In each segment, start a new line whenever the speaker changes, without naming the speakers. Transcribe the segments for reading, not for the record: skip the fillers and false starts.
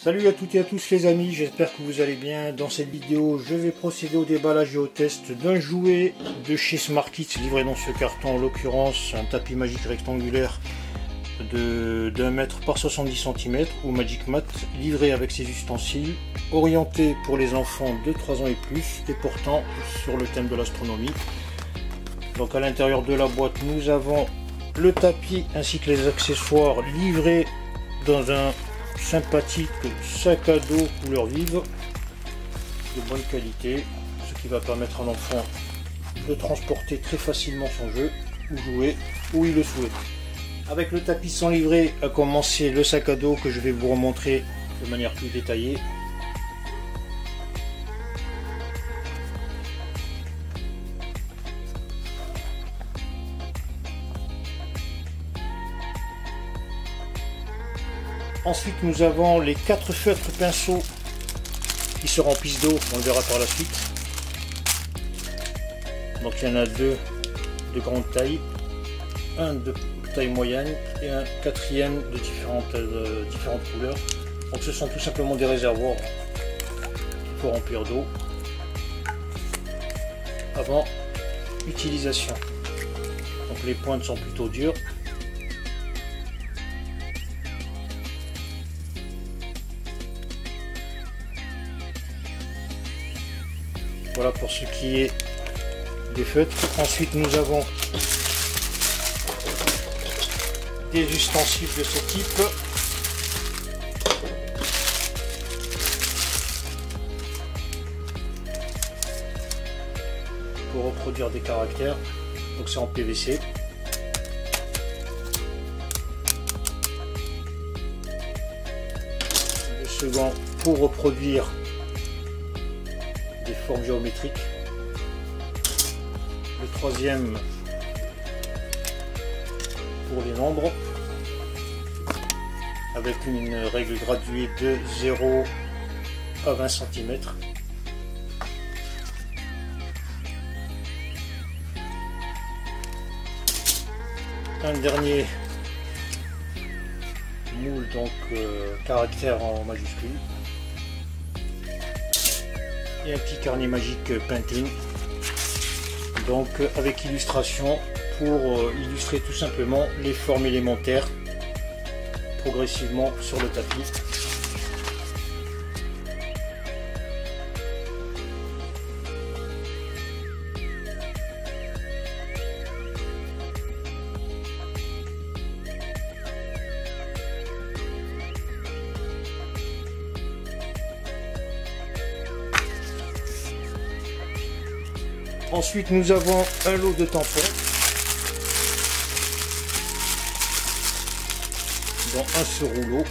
Salut à toutes et à tous les amis, j'espère que vous allez bien. Dans cette vidéo, je vais procéder au déballage et au test d'un jouet de chez SmartKids livré dans ce carton, en l'occurrence un tapis magique rectangulaire de 1 mètre par 70 cm ou Magic Mat, livré avec ses ustensiles, orienté pour les enfants de 3 ans et plus et portant sur le thème de l'astronomie. Donc à l'intérieur de la boîte, nous avons le tapis ainsi que les accessoires livrés dans un sympathique sac à dos couleur vive de bonne qualité, ce qui va permettre à l'enfant de transporter très facilement son jeu ou jouer où il le souhaite. Avec le tapis sans livret, à commencer le sac à dos que je vais vous remontrer de manière plus détaillée. Ensuite, nous avons les 4 feutres pinceaux qui se remplissent d'eau, on le verra par la suite. Donc il y en a 2 de grande taille, un de taille moyenne et un 4e de différentes couleurs. Donc ce sont tout simplement des réservoirs qu'il faut remplir d'eau avant utilisation. Donc les pointes sont plutôt dures. Voilà pour ce qui est des feutres. Ensuite nous avons des ustensiles de ce type. Pour reproduire des caractères. Donc c'est en PVC. Le second pour reproduire des formes géométriques. Le troisième pour les nombres avec une règle graduée de 0 à 20 cm. Un dernier moule, donc caractère en majuscule. Et un petit carnet magique Pantene, donc avec illustration pour illustrer tout simplement les formes élémentaires progressivement sur le tapis. Ensuite, nous avons un lot de tampons, dont un ce rouleau,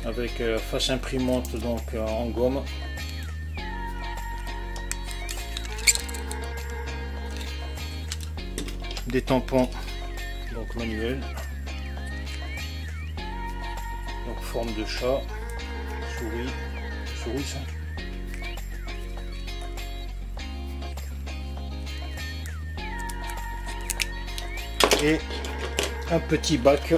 avec face imprimante donc en gomme. Des tampons donc manuels, donc forme de chat, souris ça. Et un petit bac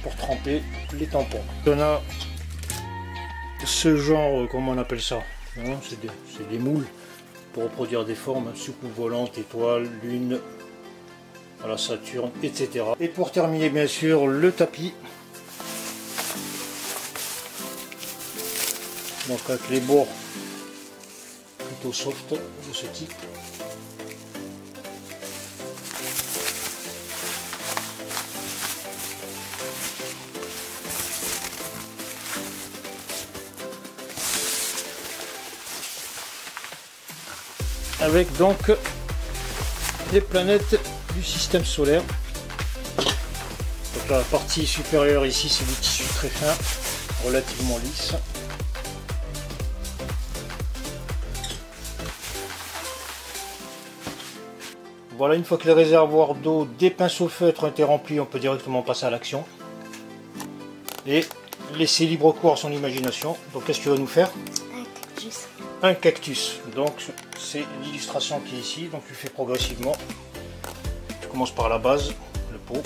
pour tremper les tampons. On a ce genre, comment on appelle ça, c'est des moules pour reproduire des formes, soucoupe volante, étoile, lune, à la Saturne, etc. Et pour terminer, bien sûr, le tapis, donc avec les bords plutôt soft de ce type. Avec donc les planètes du système solaire. Donc la partie supérieure ici, c'est du tissu très fin, relativement lisse. Voilà, une fois que les réservoirs d'eau des pinceaux feutres ont été remplis, on peut directement passer à l'action et laisser libre cours à son imagination. Donc qu'est-ce que tu vas nous faire? Un cactus. Donc c'est l'illustration qui est ici, donc tu fais progressivement. Tu commences par la base, le pot.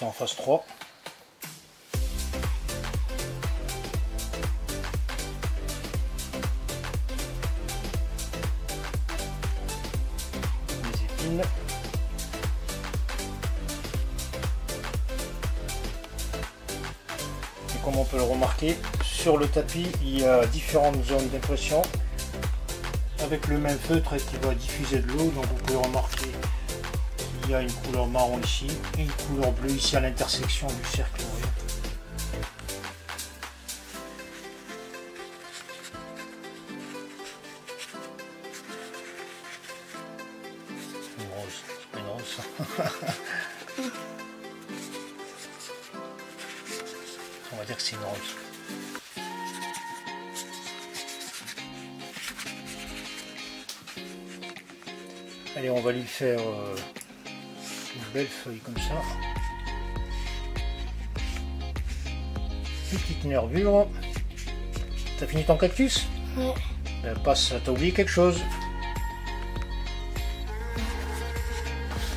tester en phase 3. Les épines. Et comme on peut le remarquer, sur le tapis, il y a différentes zones d'impression avec le même feutre qui va diffuser de l'eau. Donc vous pouvez remarquer qu'il y a une couleur marron ici et une couleur bleue ici à l'intersection du cercle. Une rose, c'est pas une rose. On va dire que c'est une rose. Allez, on va lui faire une belle feuille comme ça. Petite nervure. T'as fini ton cactus?
Ouais.
Ben, passe, t'as oublié quelque chose?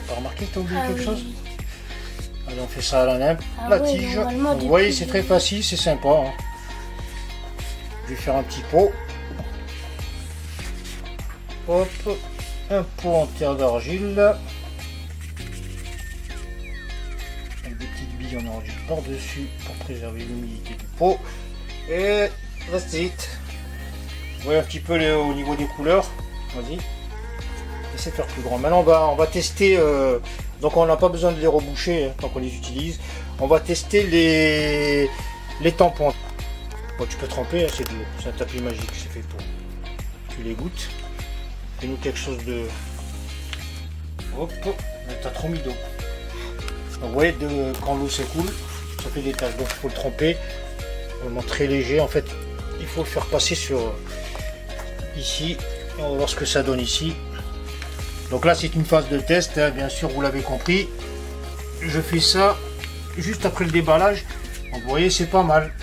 T'as pas remarqué que t'as oublié quelque chose? Allez, on fait ça à la main, la tige. Vous voyez, c'est très facile, c'est sympa. Hein. Je vais faire un petit pot. Hop. Un pot en terre d'argile avec des petites billes en argile par dessus pour préserver l'humidité du pot, et that's it. Vous voyez un petit peu au niveau des couleurs. Vas-y, essaie de faire plus grand. Maintenant on va tester, donc on n'a pas besoin de les reboucher tant qu'on les utilise. On va tester les tampons. Bon, tu peux tremper, hein, c'est de l'eau, c'est un tapis magique, c'est fait pour. Tu les goûtes. Fais-nous quelque chose de... Hop, t'as trop mis d'eau. Vous voyez, quand l'eau s'écoule, ça fait des taches. Donc il faut le tremper. Vraiment très léger. En fait, il faut le faire passer sur ici. Et on va voir ce que ça donne ici. Donc là, c'est une phase de test. Hein, bien sûr, vous l'avez compris. Je fais ça juste après le déballage. Donc vous voyez, c'est pas mal.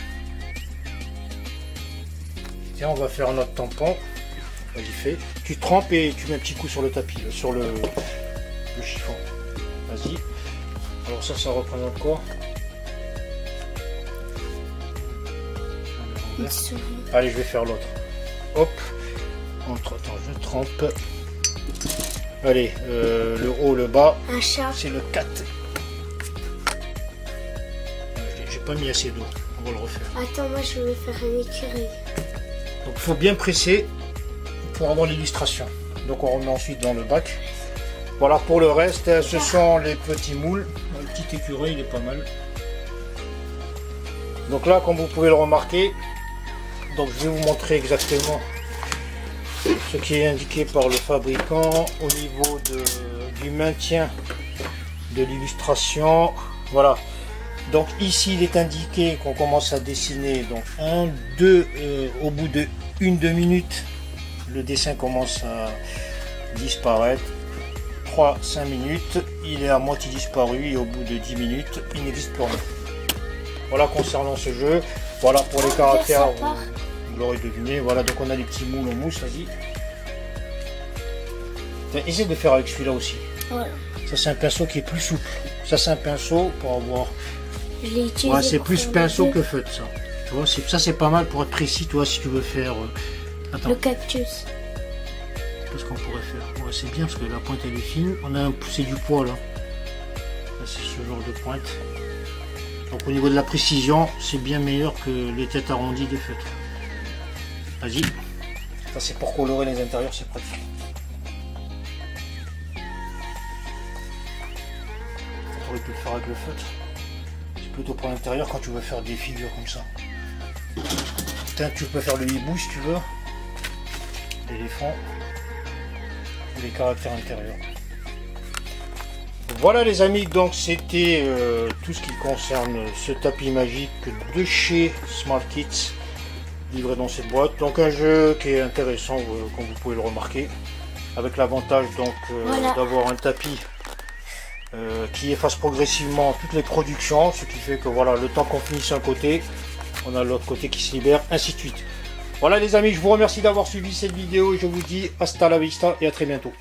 Tiens, on va faire notre tampon. Vas-y, fais. Tu trempes et tu mets un petit coup sur le tapis, sur le chiffon. Vas-y. Alors ça représente quoi? Allez, je vais faire l'autre. Hop. Entre-temps, je trempe. Allez, le haut, le bas.
Un chat.
C'est le 4. J'ai pas mis assez d'eau. On va le refaire.
Attends, moi je vais faire un écureuil.
Donc il faut bien presser pour avoir l'illustration. Donc on remet ensuite dans le bac. Voilà, pour le reste, ce sont les petits moules. Le petit écureuil, il est pas mal. Donc là, comme vous pouvez le remarquer, donc je vais vous montrer exactement ce qui est indiqué par le fabricant au niveau du maintien de l'illustration. Voilà. Donc ici, il est indiqué qu'on commence à dessiner. Donc 1, 2, au bout de 1-2 minutes, le dessin commence à disparaître. 3-5 minutes, il est à moitié disparu et au bout de 10 minutes, il n'existe plus rien. Voilà concernant ce jeu. Voilà pour les caractères, vous l'aurez deviné. Voilà, donc on a les petits moules en mousse, vas-y. Essaye de faire avec celui-là aussi. Ouais. Ça c'est un pinceau qui est plus souple. Ça c'est un pinceau pour avoir... Ouais, c'est plus pinceau que feutre ça. Tu vois, ça c'est pas mal pour être précis, toi, si tu veux faire... Attends.
Le cactus.
Qu'est-ce qu'on pourrait faire? Ouais, c'est bien parce que la pointe elle est fine. On a poussé du poids là. C'est ce genre de pointe. Donc au niveau de la précision, c'est bien meilleur que les têtes arrondies des feutres. Vas-y. Ça c'est pour colorer les intérieurs, c'est pratique. Tu aurais pu le faire avec le feutre. C'est plutôt pour l'intérieur quand tu veux faire des figures comme ça. Putain, tu peux faire le hibou si tu veux. L'éléphant. Les caractères intérieurs. Voilà les amis, donc c'était tout ce qui concerne ce tapis magique de chez Smart Kits, livré dans cette boîte. Donc un jeu qui est intéressant, comme vous pouvez le remarquer, avec l'avantage donc voilà, d'avoir un tapis qui efface progressivement toutes les productions, ce qui fait que voilà, le temps qu'on finisse un côté, on a l'autre côté qui se libère, ainsi de suite. Voilà les amis, je vous remercie d'avoir suivi cette vidéo et je vous dis hasta la vista et à très bientôt.